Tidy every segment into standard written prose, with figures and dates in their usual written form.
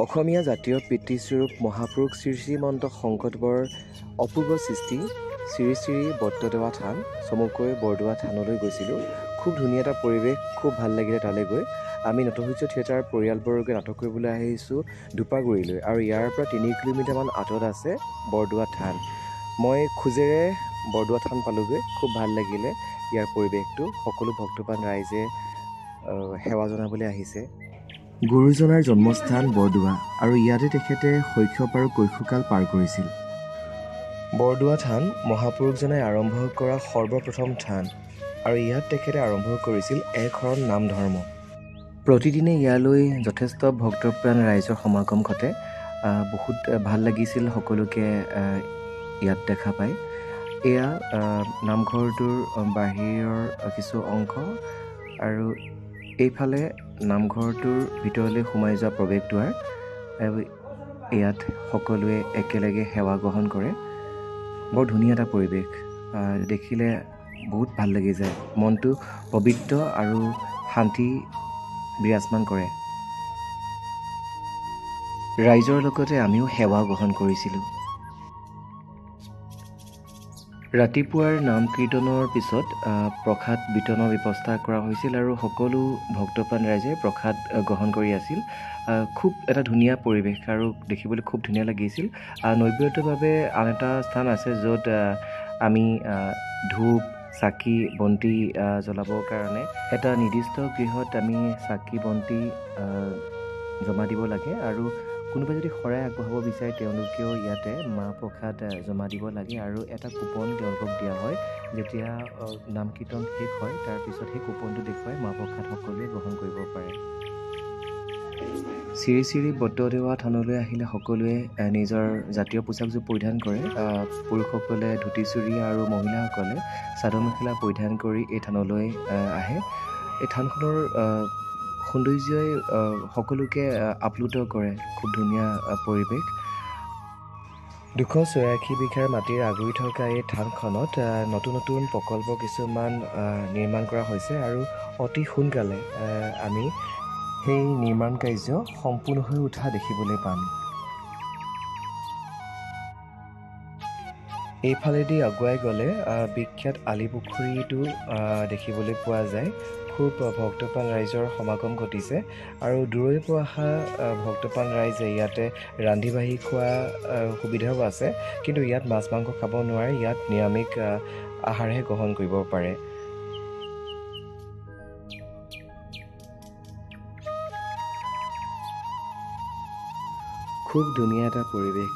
অসমীয়া জাতীয় পিতৃস্বৰূপ মহাপুৰুষ শ্ৰী শ্ৰীমন্ত শংকৰদেৱৰ অপূৰ্ব সৃষ্টি শ্ৰী শ্ৰী বটদ্ৰৱা থান, চমুকৈ বৰদোৱা থানলৈ গৈছিলোঁ। খুব ধুনীয়া এটা পৰিৱেশ, খুব ভাল লাগিলে তালৈ গৈ। আমি নটসূৰ্য থিয়েটাৰ পৰিয়ালবৰ্গে নাটক কৰিবলৈ আহিছোঁ দুপাগুৰিলৈ, আৰু ইয়াৰ পৰা 3 কিলোমিটাৰমান আঁতৰত আছে বৰদোৱা থান। মই খোজেৰে বৰদোৱা থান পালোগৈ। খুব ভাল লাগিলে ইয়াৰ পৰিৱেশটো। সকলো ভক্তপ্ৰাণ ৰাইজে সেৱা জনাবলৈ আহিছে। গুৰুজনাৰ জন্মস্থান বৰদোৱা, আৰু ইয়াতে তেখেতে শৈশৱ আৰু কৈশোৰকাল পাৰ কৰিছিল। বৰদোৱা থান মহাপুৰুষজনাই আৰম্ভ কৰা সৰ্বপ্ৰথম থান, আৰু ইয়াত তেখেতে আৰম্ভ কৰিছিল এক শৰণ নাম ধৰ্ম। প্ৰতিদিনে ইয়ালৈ যথেষ্ট ভক্তপ্ৰাণ ৰাইজৰ সমাগম ঘটে। বহুত ভাল লাগিছিল সকলোকে ইয়াত দেখা পায়। এয়া নামঘৰটোৰ বাহিৰৰ কিছু অংশ, আৰু এইফালে নামঘৰটোৰ ভিতৰলৈ সোমাই যোৱা প্ৰৱেশদ্বাৰ। ইয়াত সকলোৱে একেলগে সেৱা গ্ৰহণ কৰে। বৰ ধুনীয়া এটা পৰিৱেশ, দেখিলে বহুত ভাল লাগি যায়। মনটো পবিত্ৰ আৰু শান্তি বিৰাজমান কৰে। ৰাইজৰ লগতে আমিও সেৱা গ্ৰহণ কৰিছিলোঁ। ৰাতিপুৱাৰ নাম কীৰ্তনৰ পিছত প্ৰসাদ বিতৰণৰ ব্যৱস্থা কৰা হৈছিল, আৰু সকলো ভক্তপ্ৰাণ ৰাইজে প্ৰসাদ গ্ৰহণ কৰি আছিল। খুব এটা ধুনীয়া পৰিৱেশ, আৰু দেখিবলৈ খুব ধুনীয়া লাগিছিল। নৈবেদ্যৰ আন এটা স্থান আছে, য'ত আমি ধূপ, চাকি, বন্তি জ্বলাবৰ কাৰণে এটা নিৰ্দিষ্ট গৃহত আমি চাকি বন্তি জমা দিব লাগে, আৰু কোনোবাই যদি শৰাই আগবঢ়াব বিচাৰে তেওঁলোকেও ইয়াতে মাহ প্ৰসাদ জমা দিব লাগে, আৰু এটা কুপন তেওঁলোকক দিয়া হয়। যেতিয়া নাম কীৰ্তন শেষ হয় তাৰপিছত সেই কুপনটো দেখুৱাই মাহ প্ৰসাদ সকলোৱে গ্ৰহণ কৰিব পাৰে। শ্ৰী শ্ৰী বটদ্ৰৱা থানলৈ আহিলে সকলোৱে নিজৰ জাতীয় পোচাকযোৰ পৰিধান কৰে। পুৰুষসকলে ধুতি চুৰিয়া আৰু মহিলাসকলে চাদৰ মেখেলা পৰিধান কৰি এই থানলৈ আহে। এই থানখনৰ সৌন্দৰ্যই সকলোকে আপ্লুত কৰে। খুব ধুনীয়া পৰিৱেশ। 284 বিঘাৰ মাটিৰ আগুৰি থকা এই থানখনত নতুন নতুন প্ৰকল্প কিছুমান নিৰ্মাণ কৰা হৈছে, আৰু অতি সোনকালে আমি সেই নিৰ্মাণ কাৰ্য সম্পূৰ্ণ হৈ উঠা দেখিবলৈ পাম। এইফালেদি আগুৱাই গ'লে বিখ্যাত আলিপুখুৰীটো দেখিবলৈ পোৱা যায়। খুব ভক্তপ্ৰাণ ৰাইজৰ সমাগম ঘটিছে, আৰু দূৰৈৰ পৰা অহা ভক্তপ্ৰাণ ৰাইজে ইয়াতে ৰান্ধি বাঢ়ি খোৱা সুবিধাও আছে। কিন্তু ইয়াত মাছ মাংস খাব নোৱাৰে, ইয়াত নিৰামিষ আহাৰহে গ্ৰহণ কৰিব পাৰে। খুব ধুনীয়া এটা পৰিৱেশ,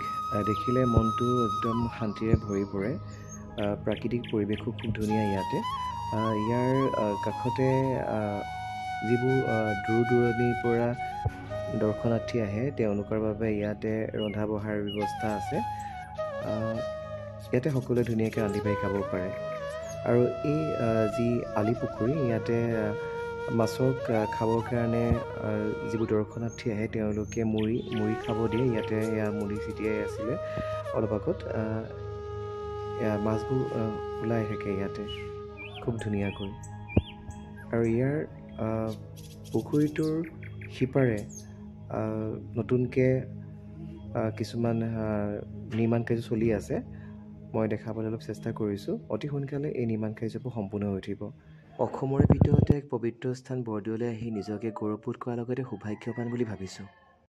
দেখিলে মনটো একদম শান্তিৰে ভৰি পৰে। প্ৰাকৃতিক পৰিৱেশো খুব ধুনীয়া ইয়াতে। ইয়াৰ কাষতে যিবোৰ দূৰ দূৰণিৰ পৰা দৰ্শনাৰ্থী আহে তেওঁলোকৰ বাবে ইয়াতে ৰন্ধা বঢ়াৰ ব্যৱস্থা আছে। ইয়াতে সকলোৱে ধুনীয়াকৈ ৰান্ধি বাঢ়ি খাব পাৰে। আৰু এই যি আলিপুখুৰী, ইয়াতে মাছক খাবৰ কাৰণে যিবোৰ দৰ্শনাৰ্থী আহে তেওঁলোকে মুড়ি খাব দিয়ে। ইয়াতে এয়া মুড়ি ছিটিয়াই আছিলে অলপ আগত। মাছবোৰ ওলাই থাকে ইয়াতে খুব ধুনীয়াকৈ। আৰু ইয়াৰ পুখুৰীটোৰ সিপাৰে নতুনকৈ কিছুমান নিৰ্মাণ কাৰ্য চলি আছে। মই দেখাবলৈ অলপ চেষ্টা কৰিছোঁ। অতি সোনকালে এই নিৰ্মাণ কাৰ্যবোৰ সম্পূৰ্ণ হৈ উঠিব। অসমৰে ভিতৰতে এক পবিত্ৰ স্থান বৰদোৱালৈ আহি নিজকে গৌৰৱবোধ কৰাৰ লগতে সৌভাগ্যৱান বুলি ভাবিছোঁ।